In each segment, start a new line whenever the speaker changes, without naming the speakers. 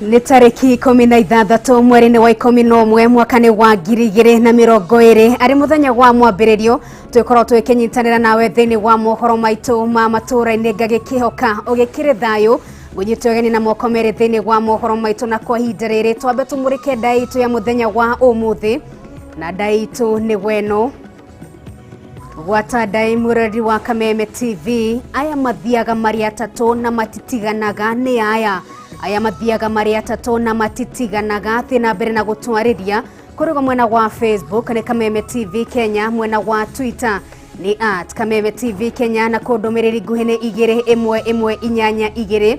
Ni tariki 16 mweri wa 11 mwaka wa 2020 ari muthenya wa mwambiririo twikoro twekenyitanira nawe thini wa mohoro maitu ma Matuuraini ngagikihoka ugikire thayo gunyitogeni na moko mere thini wa mohoro maitu na kwa ihinda riri twambe tumurike ndaitu ya muthenya wa umuthi na ndaitu ni weno gwata ndai murori wa Kameme TV aya mathiaga mari atatu na matitiganaga ni aya mathiaga mari atatu na matitiganaga thina mbere na gutwariria kurigo mwena wa Facebook ni Kameme TV Kenya, mwena wa Twitter ni @Kameme TV Kenya na kundumiriri nguhine 21182.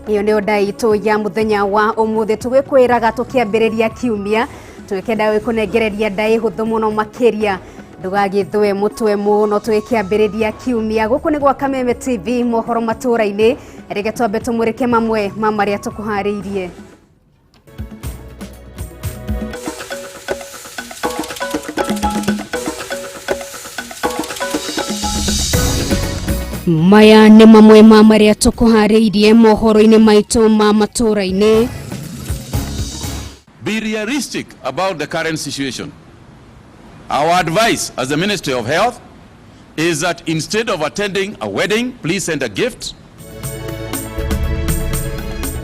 iyo ni ndaitu ya muthenya wa umuthi tugikwiraga tukiambiriria kiumia twikenda wikunengereria ndai huthu muno makiria ndugagithwe mutwe muno twikiambiriria kiumia guku ni gwa Kameme TV mohoro Matuuraini rege twambe tumurike mamwe mamaria tukuhariirie. Maya ni mamwe mamaria tukuhariirie mohoro-ini maitu ma Matuuraini.
Be realistic about the current situation. Our advice as the Ministry of Health is that instead of attending a wedding, please send a gift.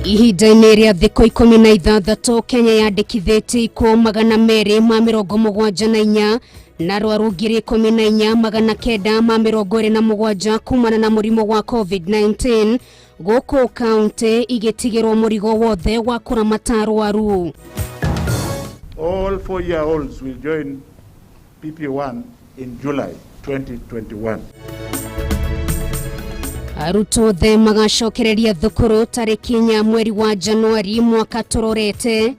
Ihinda-ini ria thikũ 16 Kenya yandĩkithĩtie ikuũ 274 na arwaru 14,927 kumana na mũrimũ wa COVID-19 gũkũ kaunti igĩtigĩrwo mũrigo wothe wa kũramata arwaru.
All 4-year-olds will join PP1 in July 2021.
Arutwo the magacokereria thukuru tariki 4 mweri wa Januari mwaka turorete.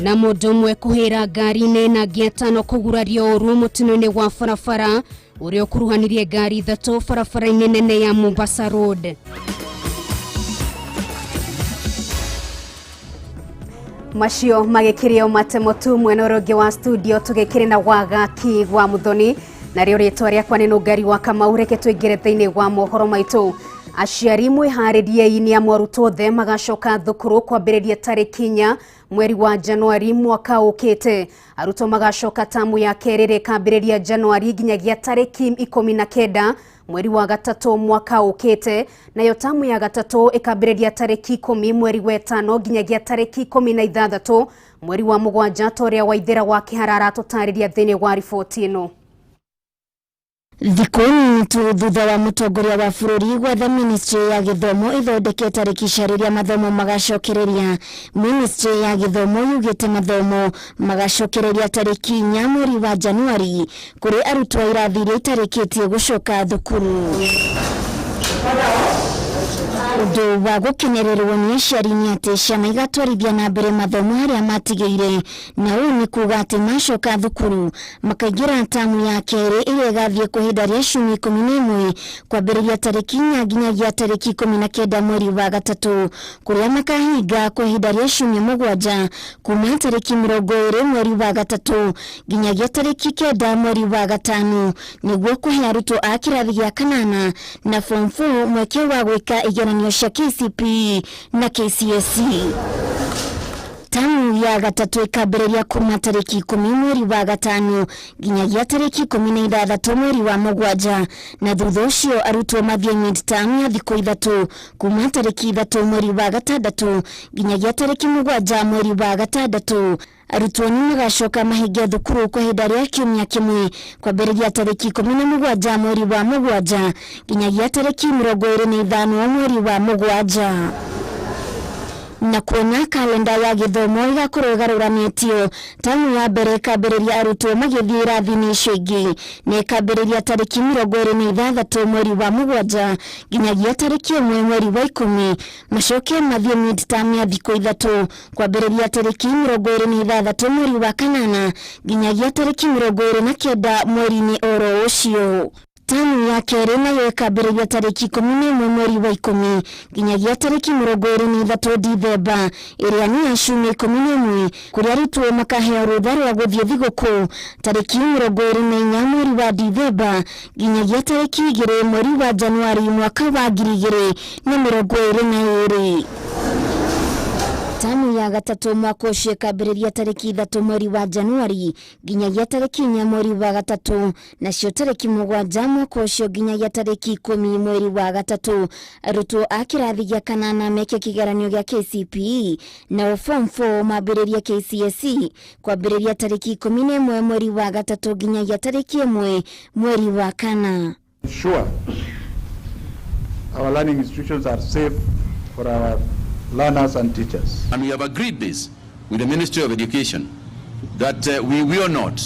Na mũndũ ũmwe kũhĩra ngari-inĩ na angĩ 5 kũgurario ũru mũtino-inĩ wa barabara ũrĩa ũkuruhanirie ngari 3 barabara-inĩ nene ya Mombasa Road. Macio magikirio matemo tu mwena ũrĩa wa studio tugikire na wagaki wa muthoni na rĩo rĩtwa rĩakwa nĩ Nungari wa Kamau. Reke tũingĩre thĩinĩ wa mohoro maitu. Aciari mwĩharĩrie-inĩ amwe arutwo othe magacoka thukuru kwambĩrĩria tarĩki 4 mweri wa Januari mwaka ũkĩte. Arutwo magacoka tamu ya kerĩ rĩkambĩrĩria Januari nginyagia tarĩki 19 mweri wa gatatu mwaka ũkĩte, nayo tamu ya gatatu ĩkambĩrĩria tarĩki 10 mweri wa 5 nginyagia tarĩki 16 mweri wa 7. Toria Waithĩra wa Kĩharara tũtarĩria thĩinĩ wa riboti ĩno.
Thikũ nini tu thutha wa mũtongoria wa bũrũri gwetha Ministry ya Gĩthomo ĩthondeke tarĩki ciarĩria mathomo magacokereria. Ministry ya Gĩthomo yugĩte mathomo magacokereria tarĩki 4 mweri wa Januari kũrĩ arutwo a irathi iria itarĩkĩtie gũcoka thukuru. Ũndũ wa gũkenererwo nĩ aciari nĩ atĩ ciana igatwarithia na mbere mathomo harĩa matigĩire, na ũũ nĩ kuuga atĩ macoka thukuru makaingĩra tamu ya kerĩ ĩrĩa ĩgathiĩ kwa ihinda rĩa ciumia 11 kwambĩrĩria tarĩki 4 nginyagia tarĩki 19 mweri wa gatatũ, kũrĩa makahinga kwa ihinda rĩa ciumia 7 kuma tarĩki 20 mweri wa gatatũ nginyagia tarĩki 9 mweri wa gatano, nĩguo kũhe arutwo a kĩrathi gĩa 8 na form 4 mweke wa gwĩka igeranio cia KCPE na KCSE. Tamu ya gatatu ikambĩrĩria kuma tarĩki 10 mweri wa gatano nginyagia tarĩki 16 mweri wa 7, na thutha ũcio arutwo mathiĩ mid-term ya thikũ 3 kuma tarĩki 3 mweri wa gatandatũ nginyagia tarĩki 7 mweri wa gatandatũ. Arutwo nĩ magacoka mahinge thukuru kwa ihinda rĩa kiumia kĩmwe kwambĩrĩria tarĩki 17 mweri wa 7 nginyagia tarĩki 25 mweri wa 7. Na kuona kalenda ya gĩthomo igakorwo ĩgarũranĩtio, tamu ya mbere ĩkambĩrĩria arutwo magĩthiĩ irathi-inĩ icio ingĩ na ĩkambĩrĩria tarĩki 26 mweri wa 7 nginyagia tarĩki 1 mweri wa 10, macoke mathiĩ mid-term ya thikũ 3 kwambĩrĩria tarĩki 26 mweri wa 8 nginyagia tarĩki 29 mweri-inĩ oro ũcio. tamu ya kere nayo ĩkambĩrĩria tarĩki 11 mweri wa 10 nginyagia tarĩki 23 Dithemba ĩrĩa nĩ ya ciumia 11 kũrĩa arutwo makaheo rũtha rwa gũthiĩ thigũkũ tarĩki 24 mweri wa Dithemba nginyagia tarĩki 2 mweri wa Januari mwaka wa 2022. Tamu ya gatatu mwaka ũcio ĩkambĩrĩria tarĩki 3 mweri wa Januari nginyagia tarĩki 4 mweri wa gatatu, nacio tarĩki 7 mwaka ũcio nginyagia tarĩki 10 mweri wa gatatu. Arutwo a kĩrathi gĩa kanana meke kĩgeranio gĩa KCPE na form 4 mambĩrĩria KCSE kwambĩrĩria tarĩki 11 mweri wa gatatu nginyagia tarĩki 1 mweri wa kana.
Sure, our learning institutions are safe for our learners and teachers.
And we have agreed this with the Ministry of Education that we will not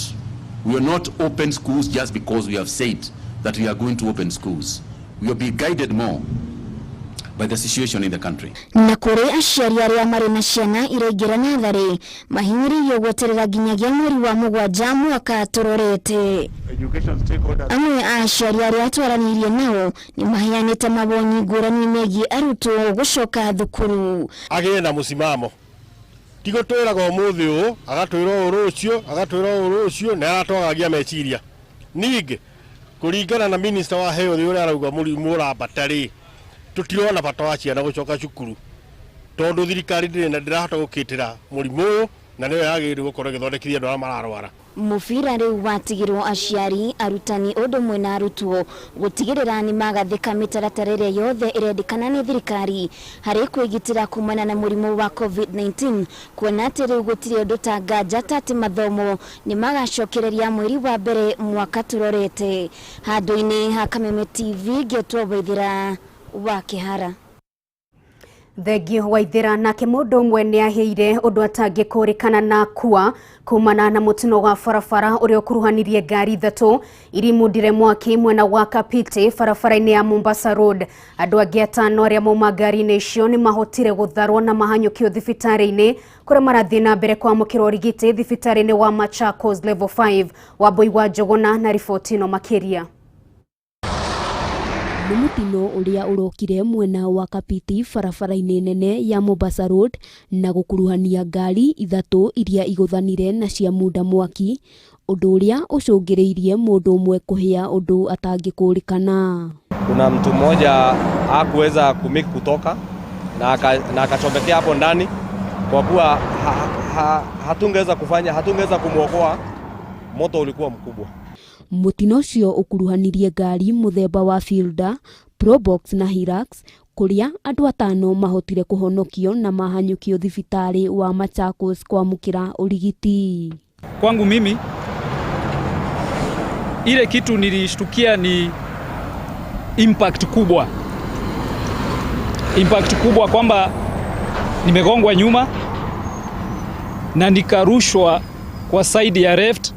open schools just because we have said that we are going to open schools. We will be guided more by the situation in the country.
Na kũrĩ aciari arĩa marĩ na ciana iraingĩra natharĩ mahinyĩrĩirio gweterera nginyagia mweri wa 7 mwaka tũrorete. Amwe a aciari arĩa atwaranĩirie nao nĩ maheanĩte mawoni ngũrani megiĩ arutwo gũcoka thukuru.
Agĩe na mũsimamo tigo twĩraga ũmũthĩ ũũ agatwĩra rũciũ na aratwagagia meciria. Ningĩ kũringana na minister wa health ũrĩa arauga mũrimũ ũrambatarĩ tutirona bata wa ciana gũcoka cukuru tondũ thirikari ndĩrahota gũkĩtĩra mũrimũ ũyũ na nĩyo yagĩrĩirwo gũkorwo ĩgĩthondekithia andũ arĩa mararwara. Mũbira rĩu watigirwo aciari, arutani ũndũ ũmwe na arutwo gũtigĩrĩra nĩ magathĩka mĩtaratara ĩrĩa yothe ĩrendekana nĩ thirikari harĩ kwĩgitĩra kumana na mũrimũ wa COVID-19, kuona atĩ rĩu gũtirĩ ũndũ ta nganja ta atĩ mathomo nĩ magacokereria mweri wa mbere mwaka tũrorete. Handũ-inĩ ha Kameme TV Getwo Waithĩra wa Kĩhara.
Thengio Waithĩra nake mũndũ ũmwe nĩ aheire ũndũ atangĩkũrĩkana na kuwa kumana na mũtino wa barabara ũrĩa ũkuruhanirie ngari 3 irimundire mwaki mwena wa Kapiti barabara-inĩ ya Mombasa Road. Andũ angĩ 5 arĩa mauma ngari-inĩ icio nĩ mahotire gũtharwo na mahanyũkio thibitarĩ-inĩ kũrĩa marathiĩ na mbere kwamũkĩra ũrigiti thibitarĩ-inĩ wa Machakos level 5. Wambui wa Njogona na riboti ĩno makĩria.
Nĩ mũtino ũrĩa ũrokire mwena wa Kapiti barabara-inĩ nene ya Mombasa Road na gũkuruhania ngari 3 iria igũthanire na cia muda mwaki, ũndũ ũrĩa ũcũngĩrĩirie mũndũ ũmwe kũhĩa ũndũ atangĩkũrĩkana.
Kuna mtu mmoja hakuweza kumiki kutoka na akachomekea hapo ndani kwa kuwa hatungeweza kumuokoa, moto ulikuwa mkubwa.
Mũtino ũcio ũkuruhanirie ngari mũthemba wa Fielder, Probox na Hilux kũrĩa andũ 5 mahotire kũhonokio na mahanyũkio thibitarĩ wa Machakos kwamũkĩra ũrigiti.
Kwangu mimi ile kitu nilishtukia ni impact kubwa kwamba nimegongwa nyuma na nikarushwa kwa side ya left.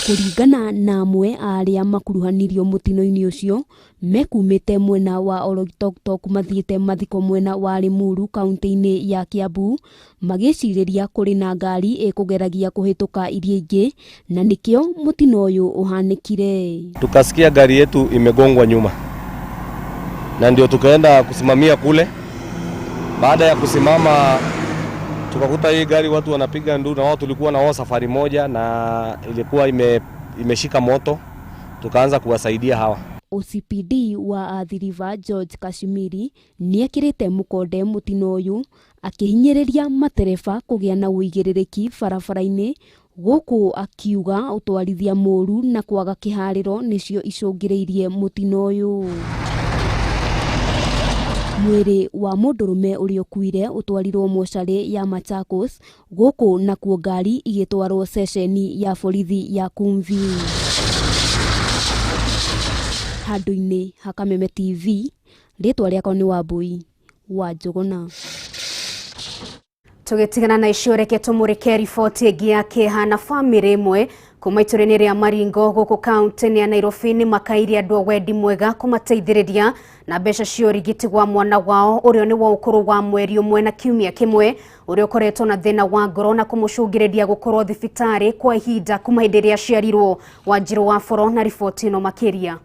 Kũringana na amwe arĩa makuruhanirio mũtino-inĩ ũcio mekumĩte mwena wa Oloitoktok mathiĩte mathiko mwena wa Limuru kaunti-inĩ ya Kiambu magĩcirĩria kũrĩ na ngari ĩkũgeragia kũhĩtũka iria ingĩ na nĩkĩo mũtino ũyũ ũhanĩkire.
Tukasikia gari yetu imegongwa nyuma na ndio tukaenda kusimamia kule. Baada ya kusimama tukakuta hii gari watu wanapiga nduru na wao tulikuwa na wao safari moja na ilikuwa imeshika moto, tukaanza kuwasaidia hawa.
OCPD wa Athi River George Kashmiri nĩekĩrĩte mũkonde mũtino ũyũ akĩhinyĩrĩria matereba kũgĩa na ũigĩrĩrĩki barabara-inĩ, gũkũ akiuga ũtwarithia mũru na kwaga kĩharĩro nĩcio icũngĩrĩirie mũtino ũyũ. Mwĩrĩ wa mũndũrũme ũrĩa ũkuire ũtwarirwo mocarĩ ya Machakos, gũkũ nakuo ngari igĩtwarwo ceceni ya borithi ya Kumvi. Handũ-inĩ ha Kameme TV, rĩtwa rĩakwa nĩ Wambui wa Njogona.
Tũgĩtigana na icio reke tũmũrĩke riboti ĩngĩ ya kĩeha na bamĩrĩ ĩmwe kuma itũra-inĩ rĩa Maringo gũkũ kaunti-inĩ ya Nairobi nĩ makairie andũ wendi mwega kũmateithĩrĩria na mbeca cia ũrigiti wa mwana wao ũrĩa nĩ wa ũkũrũ wa mweri ũmwe na kiumia kĩmwe ũrĩa ũkoretwo na thĩna wa ngoro na kũmũcũngĩrĩria gũkorwo thibitarĩ kwa ihinda kuma hĩndĩ ĩrĩa aciarirwo. Wanjirũ wa Boro na riboti ĩno makĩria.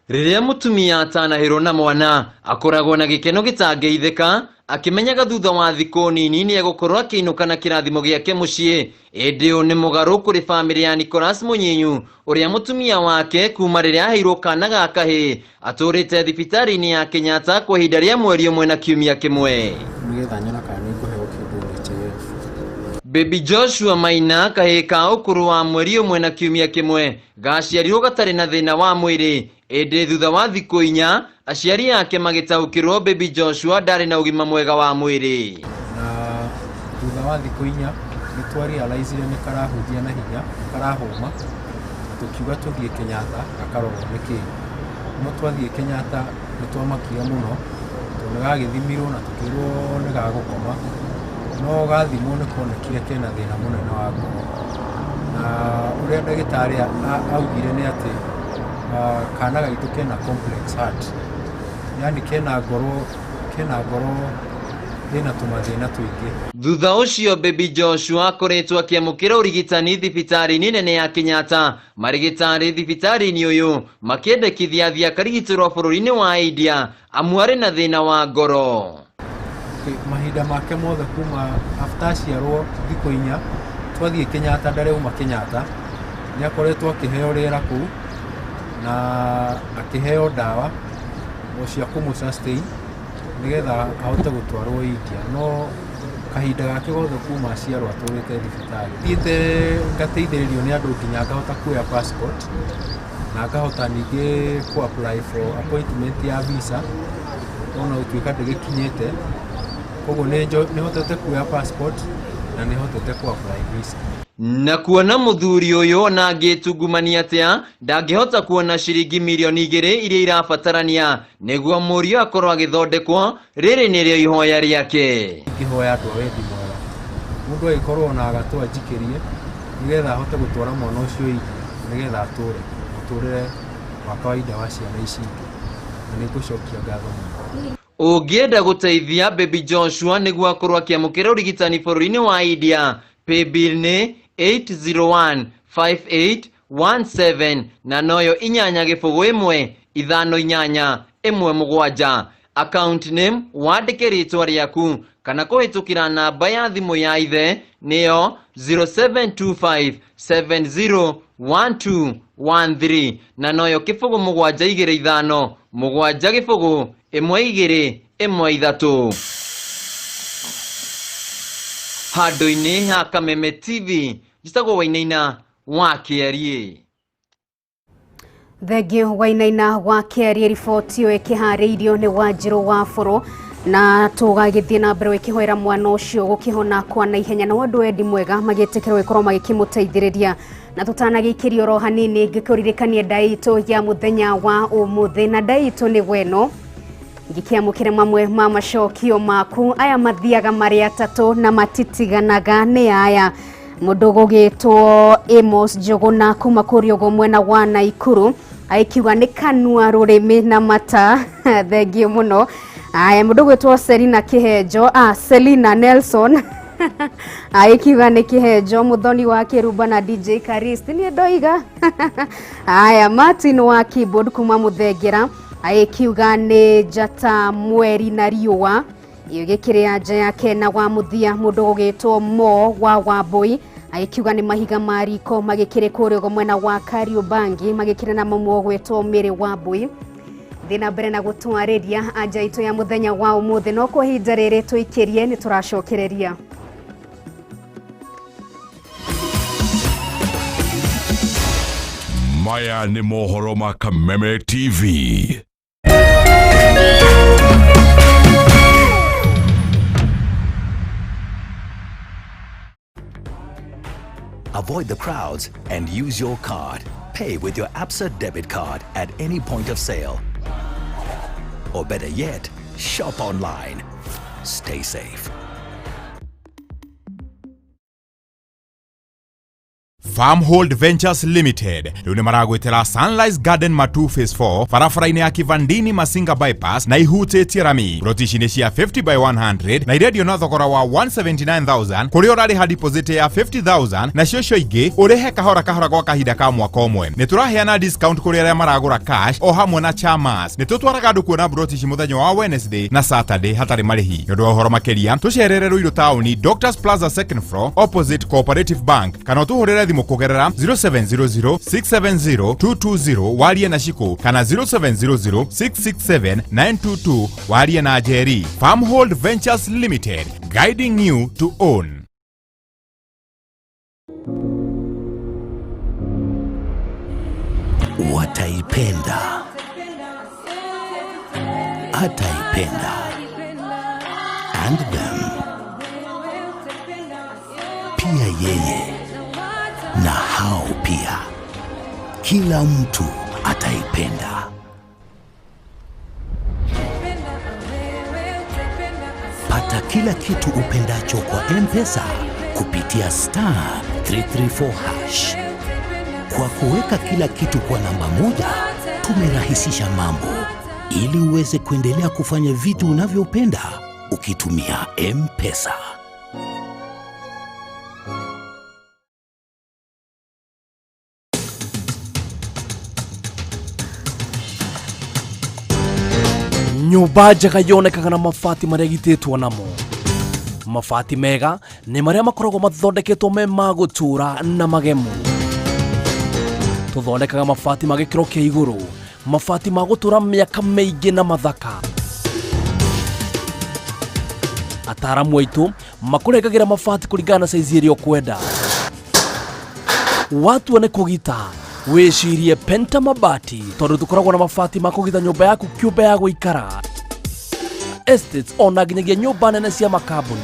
Rĩrĩa mũtumia atanahĩrwo na mwana akoragwo na gĩkeno gĩtangĩithĩka, akĩmenyaga thutha wa thikũ nini nĩ egũkorwo akĩinũka na kĩrathimo gĩake mũciĩ. Ĩndĩ ũyũ nĩ mũgarũ kũrĩ bamĩrĩ ya Nicholas Mũnyinyu ũrĩa mũtumia wake kuma rĩrĩa aheirwo kana ga kahĩĩ atũrĩte thibitarĩ-inĩ ya Kenyatta kwa ihinda rĩa mweri ũmwe na kiumia kĩmwe. Baby Joshua Maina, kahĩĩ ka ũkũrũ wa mweri ũmwe na kiumia kĩmwe, gaciarirwo gatarĩ na thĩna wa mwĩrĩ. Ĩndĩ thutha wa thikũ 4 aciari ake magĩtaũkĩrwo Baby Joshua ndarĩ na ũgima mwega wa mwĩrĩ.
Na thutha wa thikũ 4 nĩ twarealizire nĩ karahũthia na hinya, karahũma, tũkiuga tũthiĩ Kenyatta akarorwo nĩkĩ. No twathiĩ Kenyatta nĩ twamakire mũno tondũ gagĩthimirwo na tũkĩrwo nĩ gagũkoma, no gathimwo nĩ kuonekire kena thĩna mũnene wa ngoro. Na ũrĩa ndagĩtarĩ augire nĩ atĩ kana gaitũ kena complex heart, yani kena ngoro ĩna tũmathĩna tũingĩ.
Thutha ũcio Baby Joshua akoretwo akĩamũkĩra ũrigitani thibitarĩ-inĩ nene ya Kenyatta. Marigitari thibitarĩ-inĩ ũyũ makĩendekithia athiĩ akarigitĩrwo bũrũri-inĩ wa India amu arĩ na thĩna wa ngoro.
Mahinda make mothe kuma after aciarwo thikũ 4 twathiĩ Kenyatta ndareuma Kenyatta, nĩ akoretwo akĩheo rĩera kũu na akĩheo ndawa cia kũmũsustain nĩgetha ahote gũtwarwo India. No kahinda gake gothe kuma aciarwo atũrĩte thibitarĩ. Thiĩte ngateithĩrĩrio nĩ andũ nginya ngahota kuoya passport na ngahota ningĩ ku apply for appointment ya visa ona gũtuĩka ndĩgĩkinyĩte. Koguo nĩ hotete kuoya passport na nĩ hotete ku apply visa.
Na kuona mũthuri ũyũ na angĩtungumania atĩa ndangĩhota kuona ciringi milioni 2 iria irabatarania nĩguo mũriũ akorwo agĩthondekwo. Rĩrĩ nĩrĩo ihoya rĩake.
Ihoya andũ a wendi mwega, mũndũ agĩkorwo na agatwa njikĩrie nĩgetha ahote gũtwara mwana ũcio India nĩgetha atũre mũtũrĩre wa kawaida wa ciana ici ingĩ, na nĩ ngũcokia ngatho mũno.
Ũngĩenda gũteithia Baby Joshua nĩguo akorwo akĩamũkĩra ũrigitani bũrũri-inĩ wa India, paybill nĩ 8015817 na noyo 8-1-5-8-1-7. Account name wandĩke rĩtwa rĩaku kana kũhĩtũkĩra namba ya thimũ ya ithe nĩyo 0725701213 na noyo 0725-720-1213. Handũ-inĩ ha Kameme TV, njĩtagwo Wainaina wa Kĩarie.
Thengio Wainaina wa Kĩarie, riboti ĩyo ĩkĩharĩirio nĩ Wanjirũ wa Boro, na tũgagĩthiĩ na mbere wĩkĩhoera mwana ũcio gũkĩhona kwa naihenya na andũ wendi mwega magĩtĩkĩrwo gũkorwo magĩkĩmũteithĩrĩria. Na tũtanagĩikĩrio oro hanini ngĩkũririkania ndaitũ ya mũthenya wa ũmũthĩ, na ndaitũ nĩ gweno ngĩkĩamũkĩra mamwe ma macokio maku. Aya mathiaga marĩ atatũ na matitiganaga nĩ aya: mũndũ gũgĩtwo Amos Njũgũna kuma kũrĩa ũguo mwena wa Naikuru aikiuga nĩ kanua rũrĩmĩ na mata. Thengio mũno. Aya mũndũ gũgĩtwo Selina Nelson aikiuga nĩ kĩhenjo. Mũthoni wa Kĩrumba na DJ Karist nĩ ndoiga. Aya Martin wa keyboard kuma Mũthengera aikiuga nĩ njata mweri na riũa igĩkĩrĩ anja yake na wa mũthia. Mũndũ gũgĩtwo Mo wa Wambui aikiuga nĩ mahiga ma riko magĩkĩrĩ kũrĩa mwena wa Kariũbangi magĩkĩrĩ na mamu gwĩtwo Mĩrĩ Wambui. Thina mbere na gũtwarĩria anja itũ ya mũthenya wa ũmũthĩ, no kwa ihinda rĩrĩ tũikĩrie nĩ tũracokereria.
Maya nĩ mohoro ma Kameme TV.
Avoid the crowds and use your card. Pay with your Absa debit card at any point of sale. Or better yet, shop online. Stay safe.
Farmhold Ventures Limited rune maragwetera Sunrise Garden Matu Phase 4 farafara-ini ya Kivandini Masinga Bypass na ihutĩtie rami. Rotishini cia 50 by 100 na irendio na thogora wa 179,000 kuri urari ha deposit ya 50,000 na cio ingi urihe kahora gwa kahinda ka mwaka umwe. Nituraheana discount kuri aria maragura cash o hamwe na chamas. Nitutwaraga andu kuona brotishi muthenya wa Wednesday na Saturday hatari marihi. Nondu wa uhoro makeria tucerere Ruiru Town Doctors Plaza second floor opposite Cooperative Bank. Kana tuhurire thimu kugerera 0700670220 warie na Shiko kana 0700667922 warie na Jerry. Farmhold Ventures Limited, guiding you to own.
Wataipenda, ataipenda, and them pia yeye na hao pia, kila mtu ataipenda. Pata kila kitu upendacho kwa M-Pesa kupitia *334#. Kwa kuweka kila kitu kwa namba moja, tumerahisisha mambo ili uweze kuendelea kufanya vitu unavyopenda ukitumia M-Pesa.
Nyumba njega yonekaga na mabati maria gitĩtwo namo. Mabati mega nĩ maria makoragwo mathondeketwo me ma gũtũra na magemu. Tuthondekaga mabati ma gĩkĩro kĩa igũrũ, mabati ma gũtũra mĩaka mĩingĩ na mathaka. Ataaramu aitũ makũrengagĩra mabati kũringana na size ĩrĩa ũkwenda. Watu nĩ kũgita wĩcirie Penta Mabati tondũ tukoragwo na mabati ma kũgita nyũmba yaku kĩũmbe ya gũikara. Estates ona nginyagia nyũmba nene cia makambuni.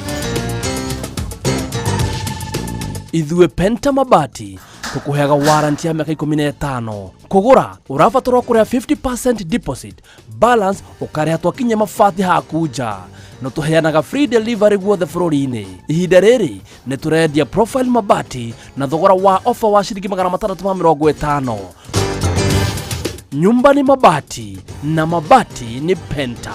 Ithuĩ Penta Mabati tukuheaga warranty ya miaka 15. Kugura urabatara kuria 50% deposit, balance ukareha twakinya mabati hakuja. No tuheanaga free delivery guothe bũrũri-inĩ. Ihinda rĩrĩ nĩ turendia profile mabati na thogora wa offer wa shilingi 650. Nyumba ni mabati na mabati ni Penta.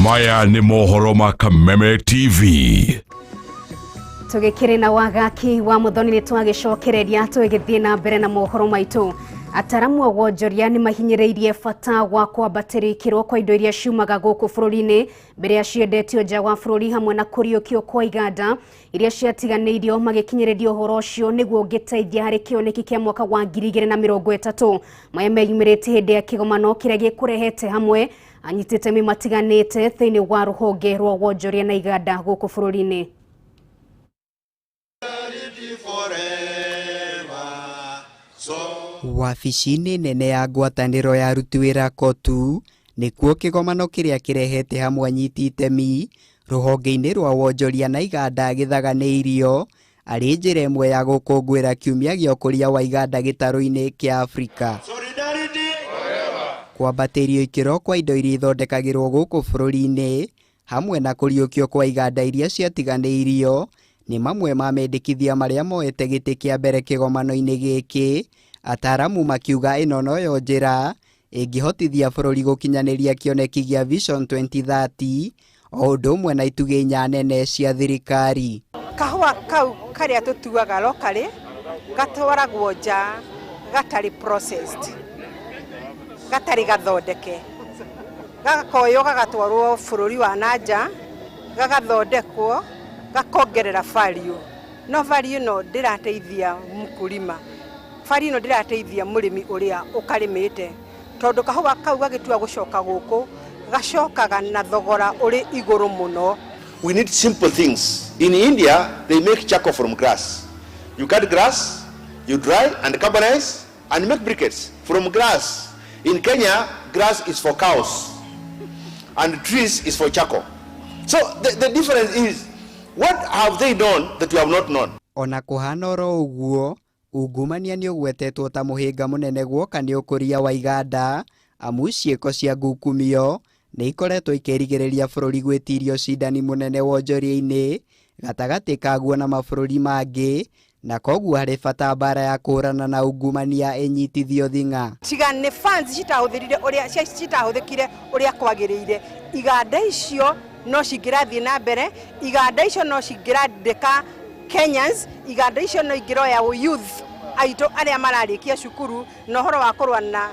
Maya ni mohoro ma Kameme TV.
Tugikire na wagaki wa muthoni ni twagicokereria twigithie na mbere na mohoro maitu. Ataramu wa wonjoria ni mahinyireirie bata wa kwambatĩria ikĩro kwa indo iria ciumaga gũkũ bũrũri-inĩ mbere ya ciendetio nja wa bũrũri hamwe na kũriũkio kwa iganda iria ciatiganĩirio magĩkinyĩrĩria ũhoro ũcio nĩguo ũngĩteithia harĩ kĩoneki kĩa mwaka wa 2030. Maya meyumĩrĩte hĩndĩ ya kĩgomano kĩrĩa gĩkũrehete hamwe anyitĩte itemi matiganĩte thĩinĩ wa rũhonge rwa wonjoria na iganda gũkũ bũrũri-inĩ.
Wabici-inĩ nene ya ngwatanĩro ya aruti wĩra Kotu nĩkuo kĩgomano kĩrĩa kĩrehete hamwe anyiti itemi rũhonge-inĩ rwa wonjoria na iganda gĩthaganĩirio arĩ njĩra ĩmwe ya gũkũngũĩra kiumia gĩa ũkũria wa iganda gĩtarũ-inĩ kĩa Afrika. Kwambatĩrio ikĩro kwa indo iria ithondekagĩrwo gũkũ bũrũri-inĩ hamwe na kũriũkio kwa iganda iria ciatiganĩirio nĩ mamwe ma mendekithia marĩa moete gĩtĩ kĩa mbere kĩgomano-inĩ gĩkĩ. Ataaramu makiuga ĩno noyo njĩra ĩngĩhotithia bũrũri gũkinyanĩria kĩoneki gĩa Vision 2030 o ũndũ ũmwe na itugĩ inya nene cia thirikari.
Kahũa kau karĩa tũtuaga locally gatwaragwo nja gatarĩ processed, gatarĩ gathondeke, gagakoywo gagatwarwo bũrũri wa nanja gagathondekwo gakongerera value. No value no ndĩrateithia mkulima, value no ndĩrateithia mũrĩmi ũrĩa ũkarĩmĩte, tondũ kahũa kau gagĩtua gũcoka gũkũ gacokaga na thogora ũrĩ igũrũ mũno.
We need simple things. In India, they make charcoal from grass. You cut grass, you dry and carbonize and make briquettes from grass. In Kenya, grass is for cows and trees is for charcoal. So the difference is, what have they done that you have not known?
Ona kũhana oro ũguo, ungumania nĩ ũgwetetwo ta mũhĩnga mũnene guoka nĩ ũkũria wa iganda, amu ciĩko cia ngukumio nĩ ikoretwo ikĩrigĩrĩria bũrũri gwĩtirio cindani mũnene wonjoria-inĩ gatagatĩ kaguo na mabũrũri mangĩ, na koguo harĩ bata mbara ya kũhũrana na ungumania ĩnyitithio thing'a.
Tiga nĩ funds citahũthĩkire ũrĩa kwagĩrĩire. Iganda icio no cingĩrathiĩ na mbere, iganda icio no cingĩrandĩka Kenyans, iganda icio no ingĩroya youth aitũ arĩa mararĩkia cukuru na ũhoro wa kũrũa na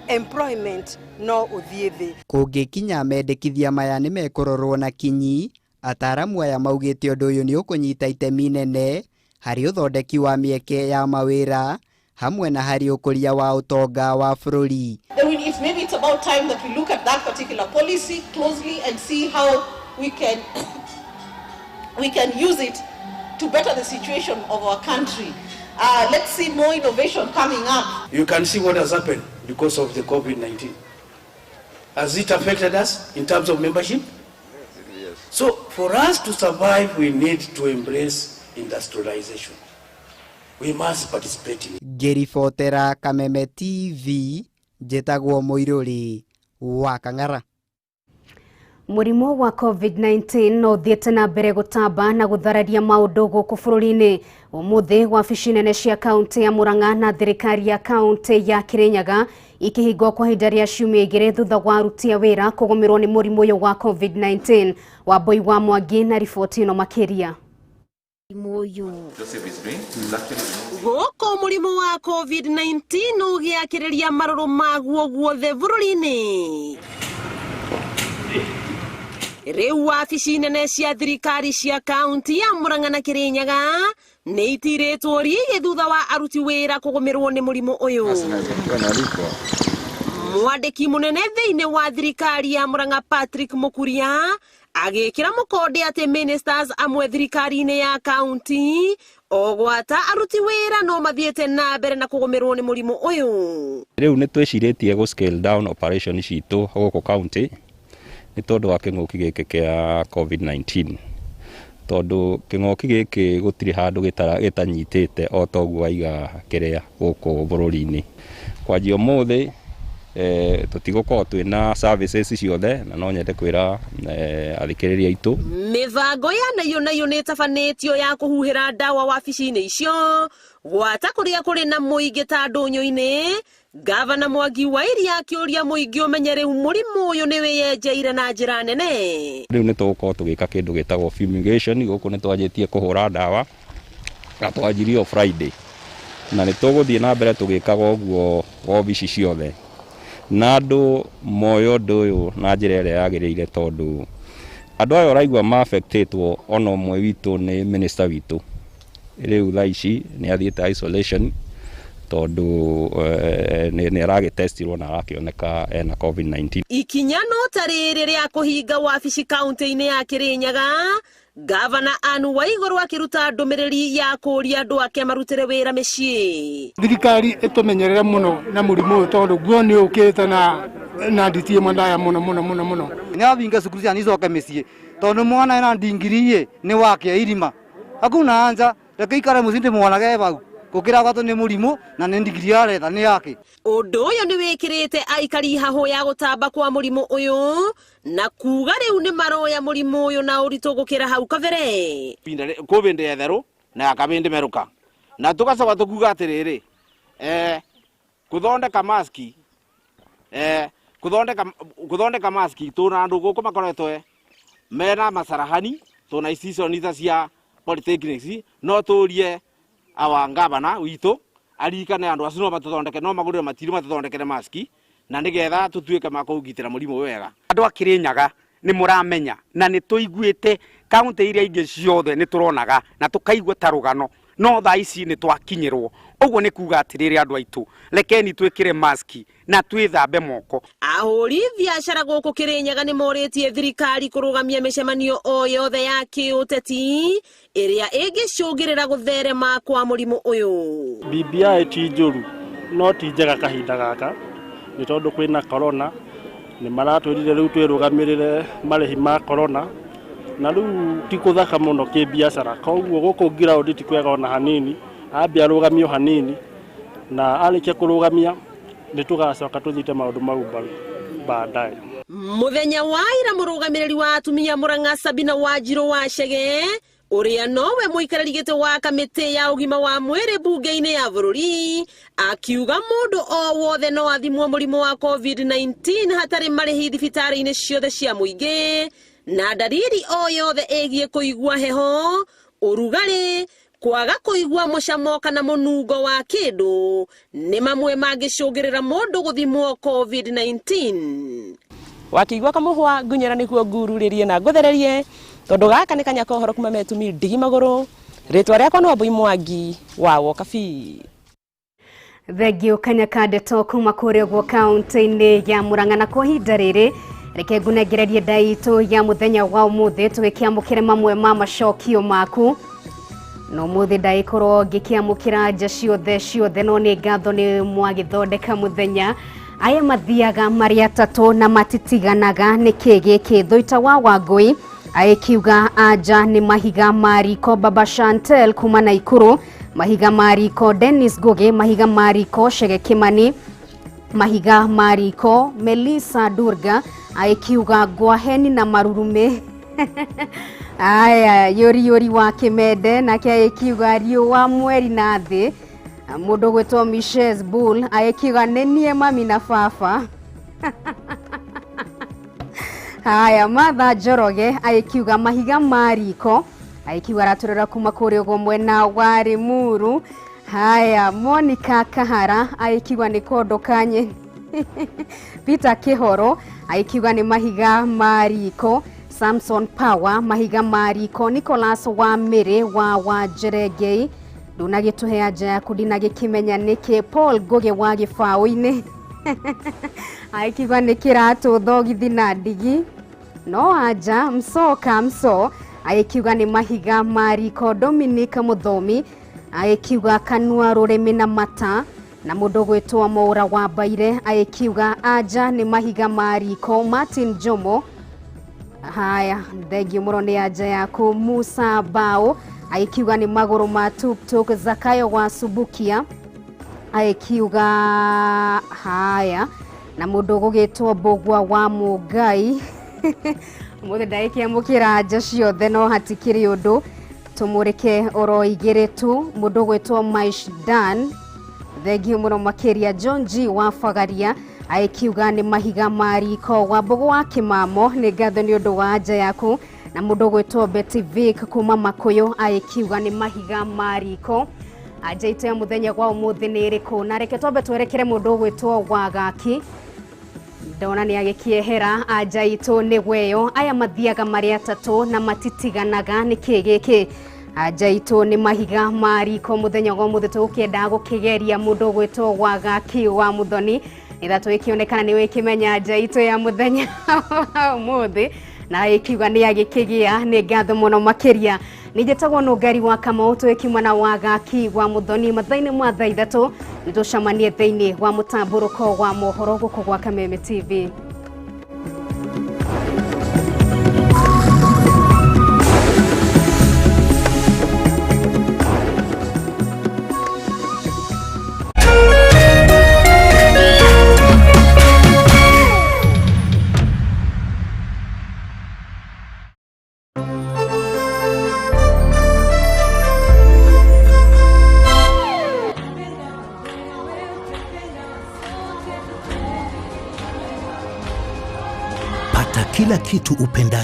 employment no ũthiĩ thĩ.
Kũngĩkinya mendekithia maya nĩ mekũrorwo na kinyi, ataaramu aya maugĩte ũndũ ũyũ nĩ ũkũnyita itemi nene harĩ ũthondeki wa mĩeke ya mawĩra hamwe na harĩ ũkũria wa ũtonga wa bũrũri.
Maybe it's about time that we look at that particular policy closely and see how we can use it to better the situation of our country. Let's see more innovation coming up.
You can see what has happened because of the COVID-19. Has it affected us in terms of membership? Yes. So for us to survive, we need to embrace industrialization. We must participate in it.
Ngĩribotera Kameme TV, njĩtagwo Mũirũri wa Kang'ara.
Mũrimũ wa COVID-19 no thiĩte na mbere gũtamba na gũthararia maũndũ gũkũ bũrũri-inĩ. Ũmũthĩ wabici nene cia kaunti ya Murang'a na thirikari ya kaunti ya Kirinyaga ikĩhingwo kwa ihinda rĩa ciumia igĩrĩ thutha wa aruti a wĩra kũgũmĩrwo nĩ mũrimũ ũyũ wa COVID-19. Wambui wa Mwangi na riboti ĩno makĩria.
Gũkũ mũrimũ wa COVID-19 ũgĩakĩrĩria marũrũ maguo guothe bũrũri-inĩ. Rĩu wabici nene cia thirikari cia kaunti ya Murang'a na Kirinyaga nĩ itirĩtwo rigi thutha wa aruti wĩra kũgũmĩrwo nĩ mũrimũ ũyũ. Mwandĩki mũnene thĩinĩ wa thirikari ya Murang'a Patrick Mũkuria agĩkĩra mũkonde atĩ ministers amwe thirikari-inĩ ya kaunti ogwata aruti wĩra no mathiĩte na mbere na kũgũmĩrwo nĩ mũrimũ ũyũ.
Rĩu nĩ twĩcirĩtie gũ scale down operation citũ gũkũ kaunti nĩ tondũ wa kĩng'ũki gĩkĩ kĩa COVID-19. Tondũ kĩng'ũki gĩkĩ gũtirĩ handũ gĩtanyitĩte o toguo waiga kĩrĩa gũkũ bũrũri-inĩ. Kwanjia ũmũthĩ tũtigũkorwo twĩna services ciothe na no nyende kwĩra athikĩrĩria aitũ.
Mĩbango ya nayo nĩ tabanĩtio ya kũhuhĩra ndawa wabici-inĩ icio gwata kũrĩa kũrĩ na mũingĩ ta ndũnyũ-inĩ. Gavana Mwangi wa Iria akĩũria mũingĩ ũmenye rĩu mũrimũ ũyũ nĩ wĩyenjeire na njĩra nene.
Rĩu nĩ tũgũkorwo tũgĩka kĩndũ gĩtagwo fumigation, gũkũ nĩ twanjĩtie kũhũra ndawa na twanjirie Friday, na nĩ tũgũthiĩ na mbere tũgĩkaga ũguo wabici ciothe na andũ moyo ũndũ ũyũ na njĩra ĩrĩa yagĩrĩire, tondũ andũ aya ũraigua ma-affectĩtwo ona ũmwe witũ nĩ minister witũ. Rĩu thaa ici nĩ athiĩte isolation tondũ nĩ aragĩtestirwo na agakĩoneka ena COVID-19.
Ikinya no ta rĩrĩ rĩa kũhinga wabici kaunti-inĩ ya Kirinyaga, Gavana Anu wa Igũrũ akĩruta ndũmĩrĩri ya kũũria andũ ake marutĩre wĩra mĩciĩ.
Thirikari ĩtũmenyerere mũno na mũrimũ ũyũ tondũ guo nĩ ũkĩte na nditi ĩmwe ndaya mũno.
Nĩ avinga cukuru ciana icoke mĩciĩ tondũ mwana ena ndingiri nĩ wakĩa irima. Hakuna anja reke ikare mũciĩ ndĩmwanage bau gũkĩra gwatũ nĩ mũrimũ na nĩ ndigiri aretha nĩ yake. Ũndũ
ũyũ nĩ wĩkĩrĩte aikari hahũ ya gũtamba kwa mũrimũ ũyũ na kuga rĩu nĩ maroya mũrimũ ũyũ na ũritũ gũkĩra hau kabere.
COVID yetherũ na yakabindi meruka na tugacoka tukuga atĩrĩrĩ kuthondeka maski kuthondeka maski tuna andũ gũkũ makoretwo mena macarahani tuna institution cia polytechnics no tũrie awa ngavana witũ arikane andũ acio no matũthondeke no magũrĩre matiri matũthondekere maski na nĩgetha tũtuĩke makũgitĩra mũrimũ wega.
Andũ a Kirinyaga nĩ mũramenya na nĩ tũiguĩte kaunti iria ingĩ ciothe nĩ tũronaga na tũkaigua ta rũgano, no thaa ici nĩ twakinyĩrwo. Ũguo nĩ kuga atĩrĩrĩ andũ aitũ, rekeni twĩkĩre maski na twĩthambe moko.
Ahũri biacara gũkũ Kirinyaga nĩ morĩtie thirikari kũrũgamia mĩcemanio o yothe ya kĩũteti ĩrĩa ĩngĩcũngĩrĩra gũtherema kwa mũrimũ ũyũ.
BBI ti njũru no ti njega kahinda gaka nĩ tondũ kwĩna corona, nĩ maratwĩrire rĩu twĩrũgamĩrĩre marĩhi ma corona na rĩu ti kũthaka mũno kĩbiacara, koguo gũkũ ground ti kwega ona hanini ambia rugamio hanini na alikia kurugamia nitugacoka tuthite maundu mau baadaye.
Muthenya wa ira murugamiriri wa atumia Murang'a Sabina Wanjiru wa Chege uria nowe muikarari gite wa kamiti ya ugima wa mwiri bunge-ini ya bururi akiuga mundu o wothe no athimwo murimu wa COVID-19 hatari marihi thibitari-ini ciothe cia muingi na dalili o yothe egie kuigua heho urugari kwaga kuigua mucamo kana munungo wa kindu ni mamwe mangicungirira mundu guthimwo COVID-19.
Wakigwa kamuhwa ngunyera nikuo ngururirie na nguthererie tondu gaka ni kanya kohoro kuma metumi ndigi maguru ritwa riakwa no Mbui Mwangi wa Wokabi.
Thegio kanya kadeto kuma kure gwo kaunti-ini ya Murang'a na kwa hinda riri reke ngunegererie ndaitu ya muthenya wa umuthi tugikiamukire mamwe ma macokio maku no muthi ndaikorwo ngikiamukira nja ciothe no ni ngatho ni mwagithondeka muthenya aya mathiaga mari atatu na matitiganaga ni kigiki Thuita wa Wangui aikiuga anja ni mahiga mariko Baba Chantel kuma Naikuru, mahiga mariko Dennis Goge, mahiga mariko Chege Kimani, mahiga mariko Melissa Durga aikiuga Gwaheni na Marurume aya yori wa Kimende na kia aikiuga Riũa Mweri na Thĩ mundu gwetwo Mrs Bull aikiuga nenie mami na baba haya Martha Njoroge aikiuga mahiga mariko aikiuga raturira kuma kuri ugo mwena wa Rimuru. Haya Monica Kahara aikiuga ni kondo kanye Peter Kihoro aikiuga ni mahiga mariko Samson Power mahiga mariko Nicholas wa Mere wa Wajerengei ndunagituhe anja ya kudina gikimenya niki Paul Goge wa Gĩbaũ-inĩ aikiuga ni kiratu thogithi na ndigi no anja mso aikiuga ni mahiga mariko Dominic Muthomi aikiuga kanua rurimi na mata na mundu gwetwo Mwaura wa Baire aikiuga anja ni mahiga mariko Martin Jomo. Haya thengio muno ni anja yaku Musa Bao aikiuga ni maguru ma tuktuk Zakayo wa Subukia aikiuga haya na mundu gugitwo Bogwa wa Mungai muthe ndaikiamukira anja ciothe no hatikiri undu tumurike oro igire tu mundu gwetwo Maishdan thengio muno makiria John G wa Fagaria aikiuga ni mahiga mariko wa Mbogo wa Kimamo ni ngatho ni undu wa anja yaku na mundu gwetwo Betty Vic kuma Makuyu aikiuga ni mahiga mariko anja itu ya muthenya gwa umuthi ni iriku na reke twambe twerekere mundu gwetwo Wagaki ndona ni agikiehera anja itu ni gweyo aya mathiaga mari atatu na matitiganaga ni kigiki anja itu ni mahiga mariko muthenya gwa umuthi tukienda gukigeria mundu gwetwo Wagaki wa Muthoni ithatu ikionekana ni wikimenya anja itu ya muthenya umuthi na ikiuga ni agikigia ni ngatho muno makiria nijetagwo Nungari wa Kamau twikimwa na Wagaki wa Muthoni mathaini mwa thaa ithatu nitucamanie thiini wa mutamburuko wa mohoro guku gwa Kameme TV.
Kila kitu upenda